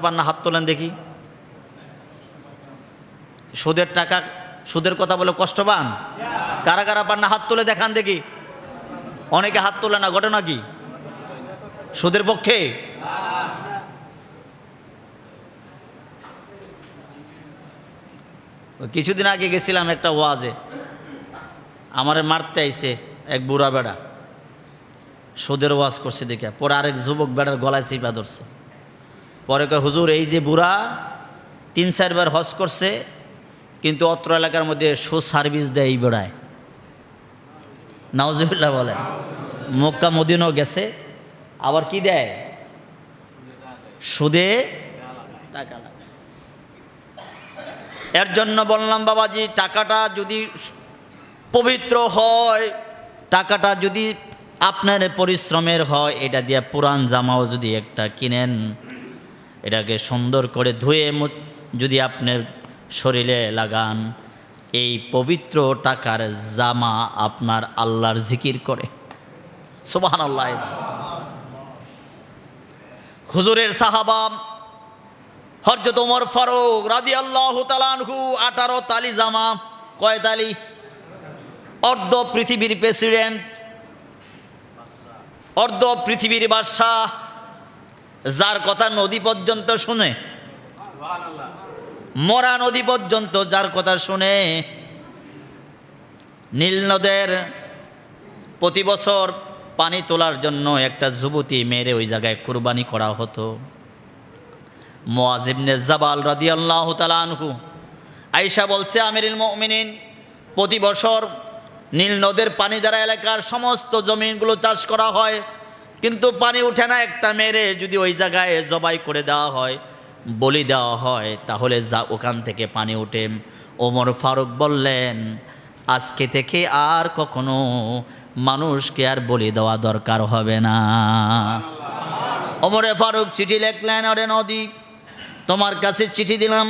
পান না? হাত তোলেন দেখি। সুদের টাকা, সুদের কথা বলে কষ্ট পান? কারা কারা পান না? হাত তুলে দেখান দেখি। অনেকে হাত তোলে না, ঘটনা কি? সুদের পক্ষে? কিছুদিন আগে গেছিলাম একটা ওয়াজে, আমারে মারতে আইছে এক বুড়া বেড়া, সুদের ওয়াজ করছে দেখে। পরে আরেক যুবক বেড়ার গলায় চিপা ধরছে। পরে কয়, হুজুর এই যে বুড়া ৩-৪ বার হজ করছে, কিন্তু অত্র এলাকার মধ্যে সুদ সার্ভিস দেয় এই বেড়ায়। নাউজুবিল্লাহ বলেন। মক্কা মদিনাও গেছে, আবার কি দেয়? সুদে টাকা লাগে। এর জন্য বললাম বাবাজি, টাকাটা যদি পবিত্র হয়, টাকাটা যদি আপনার পরিশ্রমের হয়, এটা দিয়ে পুরান জামাও যদি একটা কিনেন, এটাকে সুন্দর করে ধুয়ে যদি আপনার শরীরে লাগান, এই পবিত্র টাকার জামা আপনার আল্লাহর জিকির করে। সুবহানাল্লাহ। হুজুরের সাহাবা হযরত ওমর ফারুক রাদিয়াল্লাহু তাআলা আনহু 18 তালি জামা। কয় তালি? অর্ধ পৃথিবীর প্রেসিডেন্ট, অর্ধ পৃথিবীর বাদশাহ, যার কথা নদী পর্যন্ত শুনে, মরা নদী পর্যন্ত যার কথা শুনে। নীল নদের প্রতি বছর পানি তোলার জন্য একটা যুবতী মেরে ওই জায়গায় কুরবানি করা হতো। মুআয ইবনে জাবাল রাদিয়াল্লাহু তাআলা আনহু, আয়েশা বলছে, আমিরুল মুমিনিন, প্রতি বছর নীল নদের পানি দ্বারা এলাকার সমস্ত জমিনগুলো চাষ করা হয়, কিন্তু পানি উঠে না। একটা মেরে যদি ওই জায়গায় জবাই করে দেওয়া হয়, বলি দেওয়া হয়, তাহলে ওখান থেকে পানি উঠে। ওমর ফারুক বললেন, আজকে থেকে আর কখনো মানুষকে আর বলি দেওয়া দরকার হবে না। ওমরে ফারুক চিঠি লিখলেন, ওরে নদী, তোমার কাছে চিঠি দিলাম,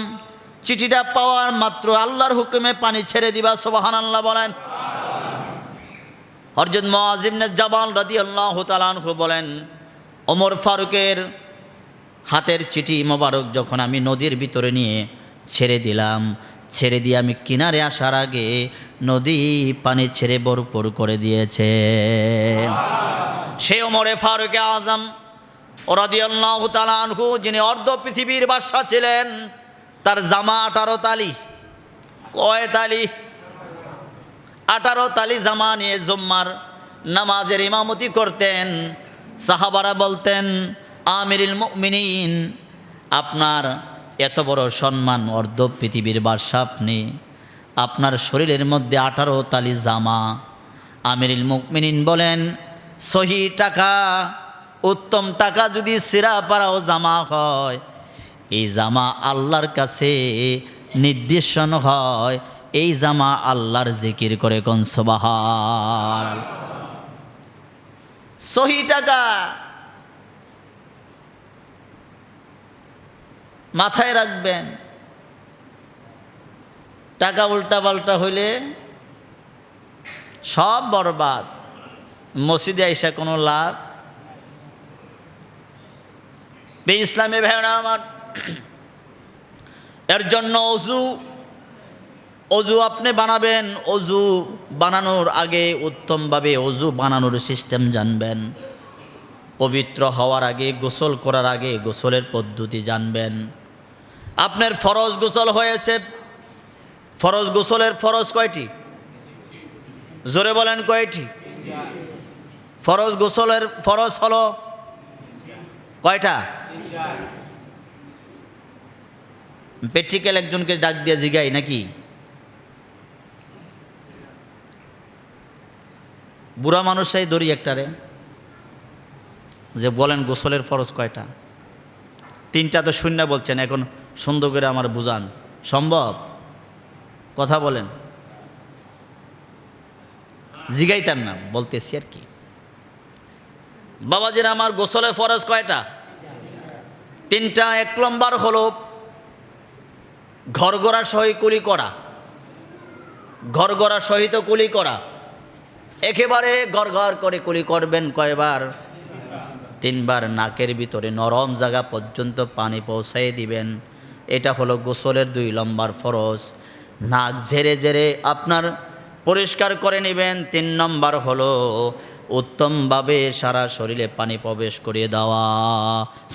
চিঠিটা পাওয়ার মাত্র আল্লাহর হুকুমে পানি ছেড়ে দিবা। সুবহানাল্লাহ বলেন। হযরত মুআয ইবনে জাবাল রাদিয়াল্লাহু তাআলা আনহু বলেন, ওমর ফারুকের হাতের চিঠি মোবারক যখন আমি নদীর ভিতরে নিয়ে ছেড়ে দিলাম, ছেড়ে দিয়ে আমি কিনারে আসার আগে নদী পানি ছেড়ে ভরপুর করে দিয়েছে। সে ওমরে ফারুক আজম রাদিয়াল্লাহু তাআলা আনহু, যিনি অর্ধ পৃথিবীর বাদশা ছিলেন, তার জামা 18 তালি। কয় তালি? 18 তালি জামা নিয়ে জুম্মার নামাজের ইমামতি করতেন। সাহাবারা বলতেন, আমিরুল মুমিনিন, আপনার এত বড় সম্মান, অর্ধ পৃথিবীর বাদশা আপনি, আপনার শরীরের মধ্যে 18 তালি জামা। আমিরুল মুমিনিন বলেন, সহি টাকা, উত্তম টাকা যদি সিরা পারাও জামা হয়, এই জামা আল্লাহর কাছে নির্দেশন হয়, এই জামা আল্লাহর জিকির করে। কোন সুবহান। সহি টাকা মাথায় রাখবেন। টাকা উল্টা পাল্টা হইলে সব বরবাদ, মসজিদে আইসা কোনো লাভ। ইসলামে ভাইরা আমার, এর জন্য অজু আপনি বানাবেন। অজু বানানোর আগে উত্তমভাবে অজু বানানোর সিস্টেম জানবেন। পবিত্র হওয়ার আগে, গোসল করার আগে গোসলের পদ্ধতি জানবেন। আপনার ফরজ গোসল হয়েছে, ফরজ গোসলের ফরজ কয়টি? জোরে বলেন, কয়টি? ফরজ গোসলের ফরজ হলো কয়টা? প্র্যাকটিক্যাল একজনকে ডাক দিয়ে জিগাই নাকি? বুড়া মানুষই ধরি একটারে, যে বলেন গোসলের ফরজ কয়টা? 3টা তো শূন্য বলছেন, এখন সুন্দর করে আমার বুঝান। সম্ভব? কথা বলেন। জিগাইতাম না, বলতেছি আর কি। বাবাজিরা আমার, গোসলের ফরজ কয়টা? 3টা। 1 নম্বর হলো ঘরগড়া সহিত কুলি করা। ঘরগড়া সহিত কুলি করা, একেবারে ঘর ঘর করে কুলি করবেন। কয়বার? তিনবার নাকের ভিতরে নরম জায়গা পর্যন্ত পানি পৌঁছাই দিবেন। এটা হলো গোসলের 2 নম্বর ফরজ। নাক ঝেড়ে ঝেড়ে আপনার পরিষ্কার করে নেবেন। 3 নম্বর হলো উত্তমভাবে সারা শরীরে পানি প্রবেশ করিয়ে দেওয়া।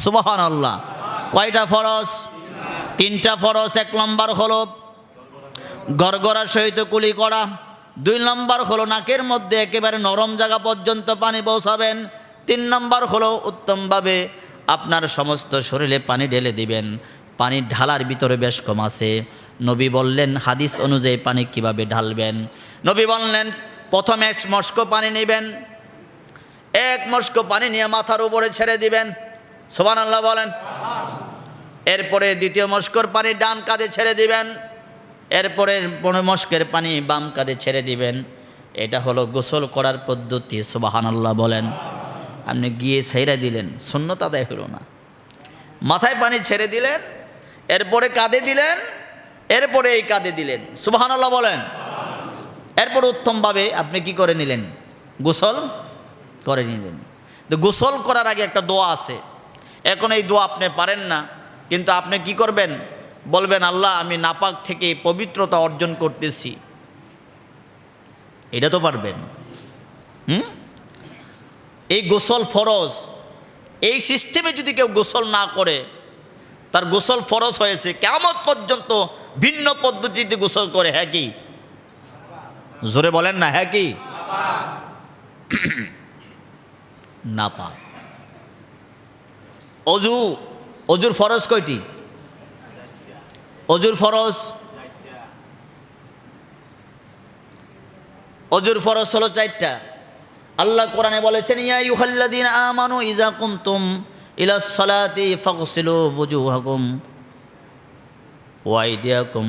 সুবহানাল্লাহ। কয়টা ফরজ? 3টা ফরজ। 1 নম্বর হলো গড়গড়ার সহিত কুলি করা। 2 নম্বর হলো নাকের মধ্যে একেবারে নরম জায়গা পর্যন্ত পানি পৌঁছাবেন। 3 নম্বর হলো উত্তমভাবে আপনার সমস্ত শরীরে পানি ঢেলে দিবেন। পানি ঢালার ভিতরে বেশ কম আছে। নবী বললেন, হাদিস অনুযায়ী পানি কিভাবে ঢালবেন? নবী বললেন, প্রথমে 1 মস্ক পানি নেবেন। 1 মস্ক পানি নিয়ে মাথার উপরে ছেড়ে দিবেন। সুবহানাল্লাহ বলেন। এরপরে 2য় মস্কর পানি ডান কাঁধে ছেড়ে দিবেন। এরপরে 15 মস্কের পানি বাম কাঁধে ছেড়ে দিবেন। এটা হলো গোসল করার পদ্ধতি। সুবহানাল্লাহ বলেন। আপনি গিয়ে ছেড়ে দিলেন, সুন্নত আদায় হলো না। মাথায় পানি ছেড়ে দিলেন, এরপরে কাঁধে দিলেন, এরপরে এই কাঁধে দিলেন। সুবহানাল্লাহ বলেন। এরপর উত্তমভাবে আপনি কি করে নিলেন? গোসল করে নিলেন। তো গোসল করার আগে একটা দোয়া আছে। এখন এই দোয়া আপনি পারেন না, কিন্তু আপনি কি করবেন? বলবেন, আল্লাহ আমি নাপাক থেকে পবিত্রতা অর্জন করতেছি। এটা তো পারবেন। এই গোসল ফরজ। এই সিস্টেমে যদি কেউ গোসল না করে, তার গোসল ফরজ হয়েছে, কিয়ামত পর্যন্ত ভিন্ন পদ্ধতিতে গোসল করে। হ্যাঁ কি? জোরে বলেন না, হ্যাঁ কি? নাপাক। অজুর ফরজ কয়টি? অজুর ফরজ হলো 4টা। আল্লাহ কোরআনে বলেছেন, ইয়া আইয়ুহাল্লাযীনা আমানু ইযা কুমতুম ইলাস সালাতি ফাগসিলু ওয়ুজুহাকুম ওয়া আইদিয়াকুম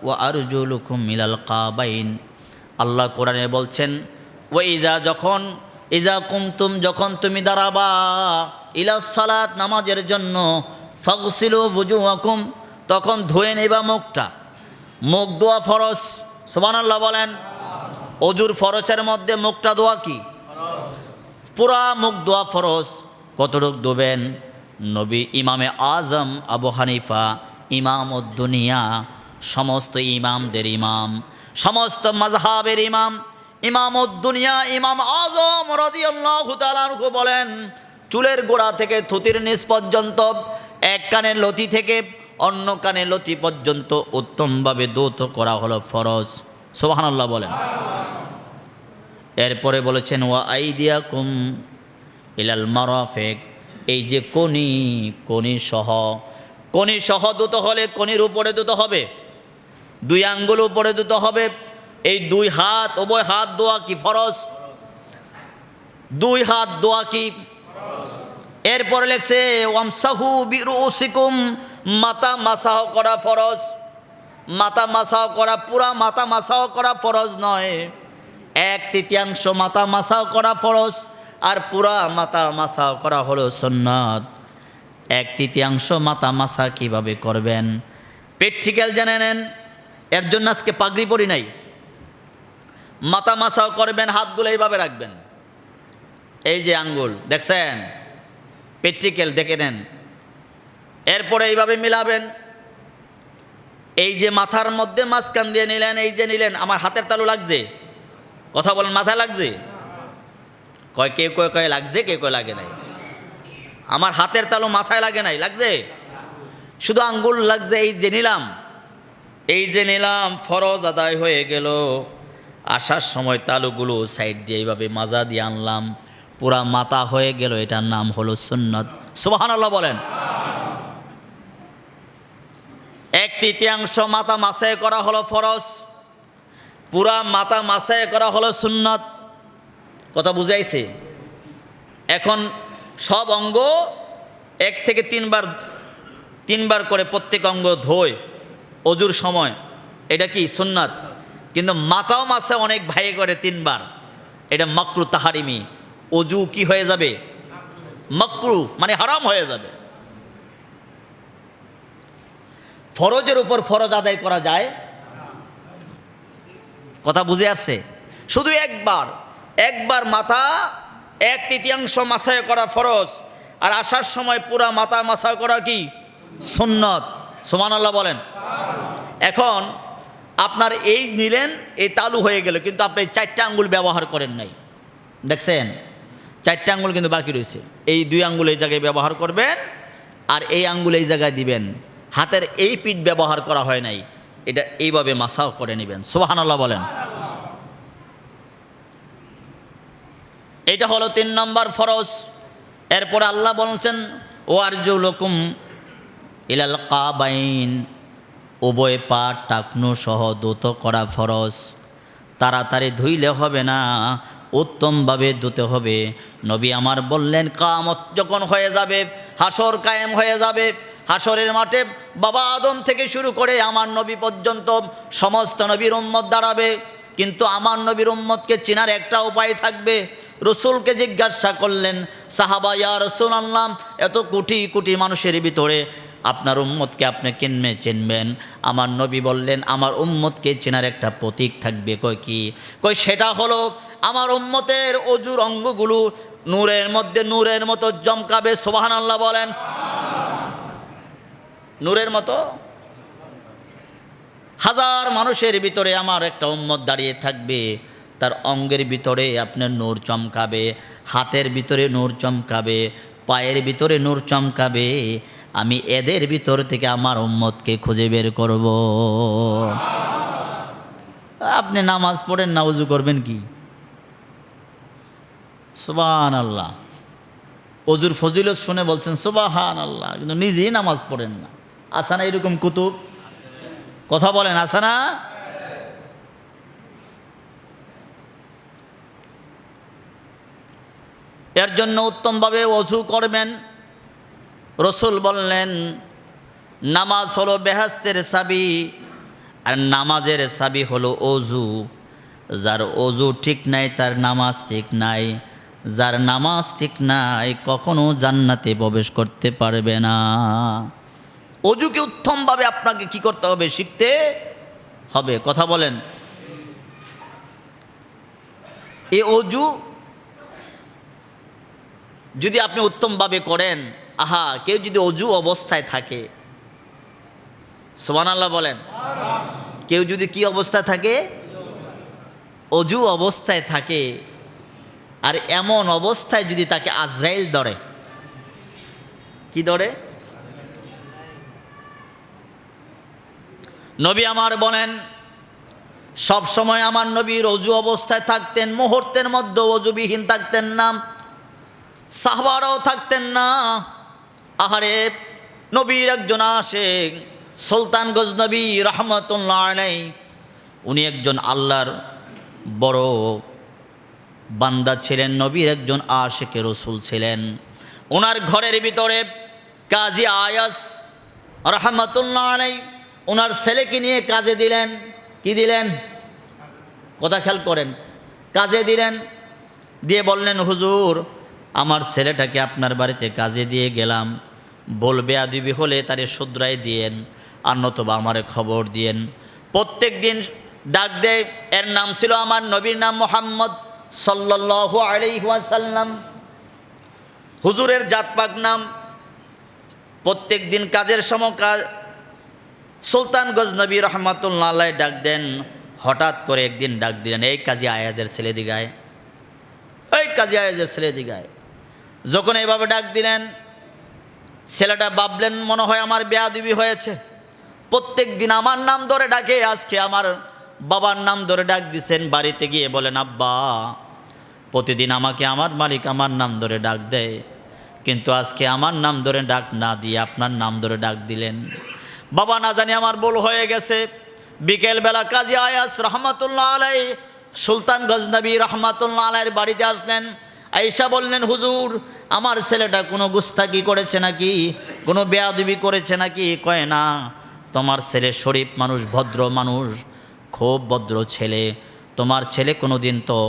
ওয়া আরজুলুকুম ইলাল কাবাইন। আল্লাহ কোরআনে বলছেন, ইজা কুমতুম যখন তুমি দাঁড়াবা, ইলাস সালাত নামাজের জন্য, ফাগসিলু ওয়ুজুহাকুম তখন ধুয়ে নেবা মুখটা। মুখ ধোয়া ফরজ। সুবহানাল্লাহ বলেন। অজুর ফরজের মধ্যে মুখটা ধোয়া কি? পুরা মুখ ধোয়া ফরজ। কতটুক ধোবেন? নবী ইমামে আজম আবু হানিফা ইমামুদ্দুনিয়া, সমস্ত ইমামদের ইমাম, সমস্ত মাযহাবের ইমাম, ইমামুদ্দুনিয়া ইমাম আজম রাদিয়াল্লাহু তাআলা আনহু বলেন, চুলের গোড়া থেকে থুতির নিচ পর্যন্ত, এক কানের লতি থেকে অন্য কানের লতি পর্যন্ত উত্তমভাবে ধৌত করা হলো ফরজ। সুবহানাল্লাহ বলেন। এরপরে বলেছেন, ওয়া আইদিয়াকুম ইলাল মারাফিক, এই যে কনি সহ ধুতে হলে কনির উপরে ধুতে হবে, 2 আঙ্গুল উপরে ধুতে হবে। এই 2 হাত, উভয় হাত ধোয়া কি ফরজ? 2 হাত ধোয়া কি? এরপরে লেখছে ওয়ামসাহু বিরুসিকুম, মাথা মাসাহ করা ফরজ। মাথা মাসাহ করা, পুরা মাথা মাসাহ করা ফরজ নয়। 1/3 মাথা মাসাহ করা ফরজ, আর পুরা মাথা মাসাহ করা হলো সুন্নাত। 1/3 মাথা মাসা কিভাবে করবেন? প্র্যাকটিক্যাল জেনে নেন। এর জন্য আজকে পাগড়ি পরি নাই। মাথা মাসাহ করবেন, হাতগুলো এইভাবে রাখবেন। এই যে আঙ্গুল দেখছেন, প্র্যাকটিক্যাল দেখে নেন। এরপরে এইভাবে মিলাবেন। এই যে মাথার মধ্যে মাঝখান দিয়ে নিলেন, এই যে নিলেন, আমার হাতের তালু লাগছে? কথা বলেন, মাথায় লাগছে? কেউ কয় লাগছে, কেউ কয় লাগে নাই। আমার হাতের তালু মাথায় লাগে নাই, লাগছে? শুধু আঙ্গুল লাগছে। এই যে নিলাম, ফরজ আদায় হয়ে গেল। আসার সময় তালুগুলো সাইড দিয়ে এইভাবে মাজা দিয়ে আনলাম, পুরা মাথা হয়ে গেল। এটার নাম হলো সুন্নাত। সুবহানাল্লাহ বলেন। 1/3 মাথা মাসাই করা হলো ফরজ, পুরা মাথা মাসাই করা হলো সুন্নাত। কথা বুঝাইছে? এখন সব অঙ্গ 1 থেকে 3 বার করে প্রত্যেক অঙ্গ ধোয় অজুর সময়, এটা কি সুন্নাত। কিন্তু মাথাও মাসে অনেক ভাই করে 3 বার, এটা মাকরু তাহারিমি। অজু কি হয়ে যাবে? মাকরু, মানে হারাম হয়ে যাবে। ফরজের উপর ফরজ আদায় করা যায়? কথা বুঝে আসছে? শুধু একবার মাথা 1/3 মাসায় করা ফরজ, আর আসার সময় পুরা মাথা মাসা করা কি সুন্নত। সুবহানাল্লাহ বলেন। এখন আপনার এই নিলেন, এই তালু হয়ে গেল, কিন্তু আপনি 4টা আঙ্গুল ব্যবহার করেন নাই, দেখছেন 4টা আঙ্গুল কিন্তু বাকি রয়েছে। এই 2 আঙ্গুল এই জায়গায় ব্যবহার করবেন, আর এই আঙ্গুল এই জায়গায় দিবেন। হাতের এই পিঠ ব্যবহার করা হয় নাই, এটা এইভাবে মাসাও করে নেবেন। সুবহানাল্লাহ বলেন। এটা হলো 3 নম্বর ফরজ। এরপর আল্লাহ বলছেন ও আরজুলুকুম ইলাল কাবাইন, উভয় পা টাকনু সহ দ্রুত করা ফরজ। তাড়াতাড়ি ধুইলে হবে না, উত্তমভাবে ধুতে হবে। নবী আমার বললেন কিয়ামত যখন হয়ে যাবে, হাসর কায়েম হয়ে যাবে, হাসরের মাঠে বাবা আদম থেকে শুরু করে আমার নবী পর্যন্ত সমস্ত নবীর উম্মত দাঁড়াবে, কিন্তু আমার নবীর উম্মতকে চেনার একটা উপায় থাকবে। রসুলকে জিজ্ঞাসা করলেন সাহাবা, ইয়া রাসূলুল্লাহ, এত কোটি কোটি মানুষের ভিতরে আপনার উম্মতকে আপনি কেমনে চিনবেন? আমার নবী বললেন আমার উম্মতকে চেনার একটা প্রতীক থাকবে। কই কি? কই সেটা হলো আমার উম্মতের অজুর অঙ্গগুলো নূরের মধ্যে নূরের মতো চমকাবে। সুবহানাল্লাহ বলেন। নূরের মতো। হাজার মানুষের ভিতরে আমার একটা উম্মত দাঁড়িয়ে থাকবে, তার অঙ্গের ভিতরে আপনার নূর চমকাবে, হাতের ভিতরে নূর চমকাবে, পায়ের ভিতরে নূর চমকাবে। আমি এদের ভিতর থেকে আমার উম্মতকে খুঁজে বের করব। আপনি নামাজ পড়েন না, ওযু করবেন কি? সুবহানাল্লাহ। ওযুর ফজিলত শুনে বলছেন সুবহানাল্লাহ, কিন্তু নিজেই নামাজ পড়েন না। আসে না এরকম কুতুব? কথা বলেন, আসে না? এর জন্য উত্তমভাবে ওযু করবেন। রসুল বললেন নামাজ হলো বেহেশতের চাবি, আর নামাজের চাবি হলো ওযু। যার ওযু ঠিক নাই তার নামাজ ঠিক নাই, যার নামাজ ঠিক নাই কখনো জান্নাতে প্রবেশ করতে পারবে না। ওযুকে উত্তমভাবে আপনাকে কি করতে হবে? শিখতে হবে। কথা বলেন। এই ওযু যদি আপনি উত্তমভাবে করেন, আহা, কেউ যদি অজু অবস্থায় থাকে, সুবহানাল্লাহ বলেন, কেউ যদি কি অবস্থায় থাকে? অজু অবস্থায় থাকে, আর এমন অবস্থায় যদি তাকে আজরাইল ধরে, কি ধরে? নবী আমার বলেন সব সময় আমার নবীর অজু অবস্থায় থাকতেন, মুহূর্তের মধ্যে অজুবিহীন থাকতেন না, সাহাবারাও থাকতেন না। আহারে, নবীর একজন আশিক সুলতান গজনবী রাহমাতুল্লাহ আলাইহি, উনি একজন আল্লাহর বড় বান্দা ছিলেন, নবীর একজন আশিকে রসুল ছিলেন। ওনার ঘরের ভিতরে কাজী আয়াস রাহমাতুল্লাহ আলাইহি ওনার ছেলেকে নিয়ে কাজে দিলেন। কি দিলেন? কথা খেয়াল করেন। কাজে দিলেন, দিয়ে বললেন হুজুর, আমার ছেলেটাকে আপনার বাড়িতে কাজে দিয়ে গেলাম, বলবে আদিবি হলে তারে শুধরাই দিয়েন, আর নতুবা আমারে খবর দিয়েন। প্রত্যেক দিন ডাক দেয়। এর নাম ছিল আমার নবীর নাম মুহাম্মদ সাল্লাল্লাহু আলাইহি ওয়াসাল্লাম। হুজুরের জাতপাক নাম। প্রত্যেক দিন কাজের সময় সুলতান গজনবী রহমাতুল্লাহ আলাইহি ডাক দেন। হঠাৎ করে একদিন ডাক দিলেন, এই কাজী আয়াজের ছেলে দিগায়, এই কাজী আয়াজের ছেলে দিগায়। যখন এইভাবে ডাক দিলেন, ছেলেটা ভাবলেন মনে হয় আমার বেয়াদবি হয়েছে, প্রত্যেক দিন আমার নাম ধরে ডাকে, আজকে আমার বাবার নাম ধরে ডাক দিছেন। বাড়িতে গিয়ে বলেন, আব্বা, প্রতিদিন আমাকে আমার মালিক আমার নাম ধরে ডাক দেয়, কিন্তু আজকে আমার নাম ধরে ডাক না দিয়ে আপনার নাম ধরে ডাক দিলেন। বাবা, না জানি আমার ভুল হয়ে গেছে। বিকেলবেলা কাজী আয়াস রহমাতুল্লাহ আলাইহি সুলতান গজনবী রহমাতুল্লাহ আলাইহির বাড়িতে আসলেন। আয়েশা বললেন, হুজুর, আমার ছেলেটা কোনো গুস্তাকি করেছে নাকি, কোনো বেয়াদবি করেছে নাকি? কয় না, তোমার ছেলে শরীফ মানুষ, ভদ্র মানুষ, খুব ভদ্র ছেলে। তোমার ছেলে কোনো দিন তো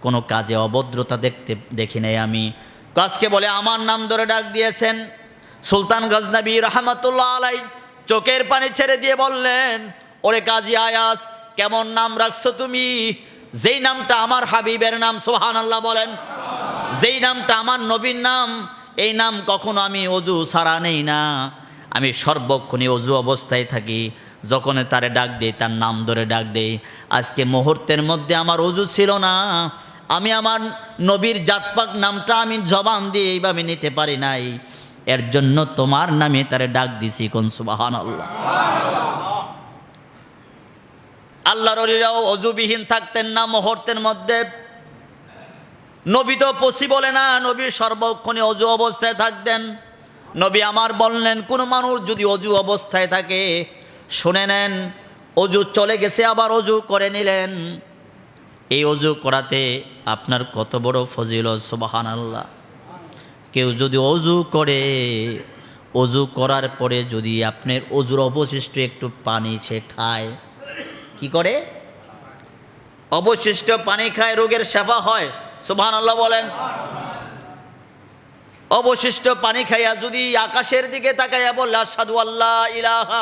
কোনো কাজে অভদ্রতা দেখি নাই আমি। আজকে বলে আমার নাম ধরে ডাক দিয়েছেন। সুলতান গজনবী রহমাতুল্লাহ আলাইহি চোখের পানি ছেড়ে দিয়ে বললেন, ওরে কাজী আয়াস, কেমন নাম রাখছো তুমি, যেই নামটা আমার হাবিবের নাম। সুবহানাল্লাহ বলেন। যেই নামটা আমার নবীর নাম, এই নাম কখনো আমি অজু ছাড়া নেই না। আমি সর্বক্ষণই অজু অবস্থায় থাকি। যখন তারে ডাক দেই তার নাম ধরে ডাক দেই। আজকে মুহূর্তের মধ্যে আমার অজু ছিল না, আমি আমার নবীর জাতপাক নামটা আমি জবান দিয়ে এইভাবে নিতে পারি নাই, এর জন্য তোমার নামে তারে ডাক দিছি। কোন সুবহানাল্লাহ। আল্লাহর ওলিরাও অজুবিহীন থাকতেন না মুহূর্তের মধ্যে। নবী তো পসিবল না, নবী সর্বক্ষণে অজু অবস্থায় থাকতেন। নবী আমার বললেন, কোনো মানুষ যদি অজু অবস্থায় থাকে, শুনে নেন, অজু চলে গেছে আবার অজু করে নিলেন, এই অজু করাতে আপনার কত বড় ফজিলত, সুবহানাল্লাহ। কেউ যদি অজু করে, অজু করার পরে যদি আপনার অজুর অবশিষ্ট একটু পানি সে খায়, কি করে? অবশিষ্ট পানি খায়, রোগের সেবা হয়। সুবহানাল্লাহ বলেন। অবশিষ্ট পানি খাইয়া যদি আকাশের দিকে তাকাইয়া বললে, আশহাদু আল্লা ইলাহা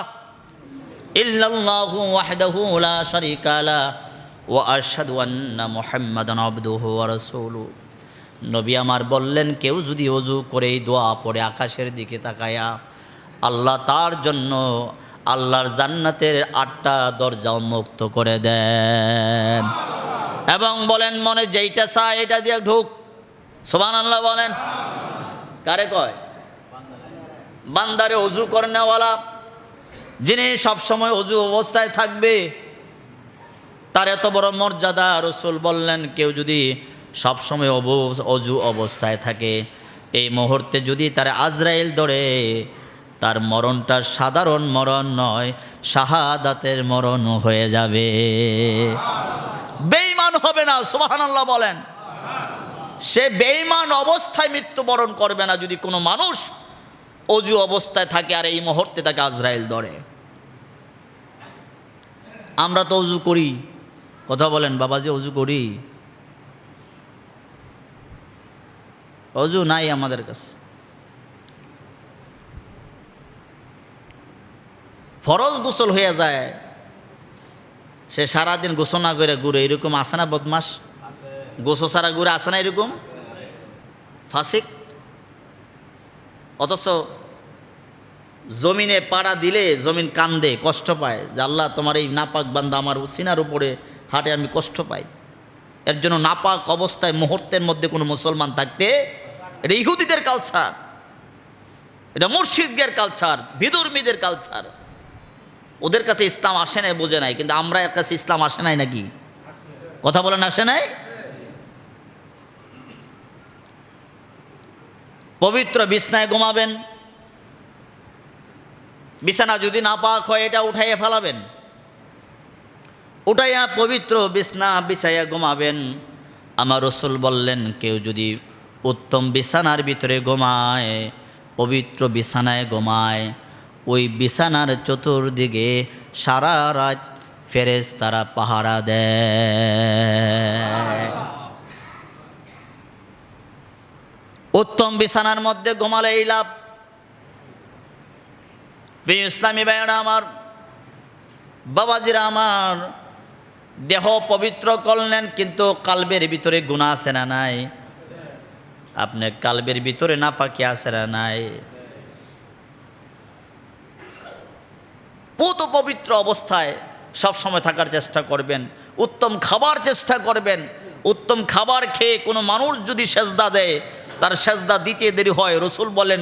ইল্লাল্লাহু ওয়াহদাহু লা শারীকা লাহু ওয়া আশহাদু আন্না মুহাম্মাদান আবদুহু ওয়া রাসূলুহু। নবী আমার বললেন, কেউ যদি ওযু করে এই দোয়া পড়ে আকাশের দিকে তাকায়া, আল্লাহ তার জন্য আল্লাহর জান্নাতের 8টা দরজা উন্মুক্ত করে দেন এবং বলেন, মনে যেইটা চায় এটা দিয়ে ঢুক। সুবহানাল্লাহ বলেন। কারে কয়? বান্দারে ওযু করনেওয়ালা, যিনি সবসময় ওযু অবস্থায় থাকবে, তার এত বড় মর্যাদা। রাসূল বললেন, কেউ যদি সবসময় ওযু অবস্থায় থাকে, এই মুহূর্তে যদি তার আজরাইল ধরে, তার মরণটা সাধারণ মরণ নয়, শাহাদাতের মরণ হয়ে যাবে, বেঈমান হবে না। সুবহানাল্লাহ বলেন। সে বেঈমান অবস্থায় মৃত্যুবরণ করবে না যদি কোনো মানুষ অজু অবস্থায় থাকে আর এই মুহূর্তে তাকে আজরাইল ধরে। আমরা তো অজু করি, কথা বলেন বাবাজি, অজু করি? অজু নাই আমাদের কাছে। ফরজ গোসল হয়ে যায়, সে সারাদিন গোসল না করে ঘুরে, এরকম আসে না বদমাস? গোসল সারা ঘুরে আসে না এরকম ফাসিক? অথচ জমিনে পাড়া দিলে জমিন কান্দে, কষ্ট পায় যে আল্লাহ তোমার এই নাপাক বান্দা আমার সিনার উপরে হাঁটে, আমি কষ্ট পাই। এর জন্য নাপাক অবস্থায় মুহূর্তের মধ্যে কোনো মুসলমান থাকতে, এটা ইহুদিদের কালচার, এটা মুরশিদদের কালচার, বিধর্মীদের কালচার। ওদের কাছে ইসলাম আসে নাই, বোঝে নাই, কিন্তু আমরা এর কাছে ইসলাম আসে নাই নাকি? কথা বলেন, আসে নাই? পবিত্র বিছানায় ঘুমাবেন, বিছানা যদি না পাক হয় এটা উঠাইয়া ফেলাবেন, উঠাইয়া পবিত্র বিছানা বিছাইয়া ঘুমাবেন। আমার রাসূল বললেন, কেউ যদি উত্তম বিছানার ভিতরে ঘুমায়, পবিত্র বিছানায় ঘুমায়, ওই বিছানার চতুর্দিকে সারা রাত ফেরেশতারা পাহারা দেয়। উত্তম বিছানার মধ্যে ঘুমালে এই লাভ। ইসলামী ভাইয়েরা আমার, বাবাজিরা আমার, দেহ পবিত্র করলেন, কিন্তু কালবের ভিতরে গুনাহ আছে না নাই? আপনি কালবের ভিতরে নাপাকি আছে না নাই? পুত পবিত্র অবস্থায় সব সময় থাকার চেষ্টা করবেন, উত্তম খাবার চেষ্টা করবেন। উত্তম খাবার খেয়ে কোনো মানুষ যদি সেজদা দেয়, তার সেজদা দিতে দেরি হয়, রাসূল বলেন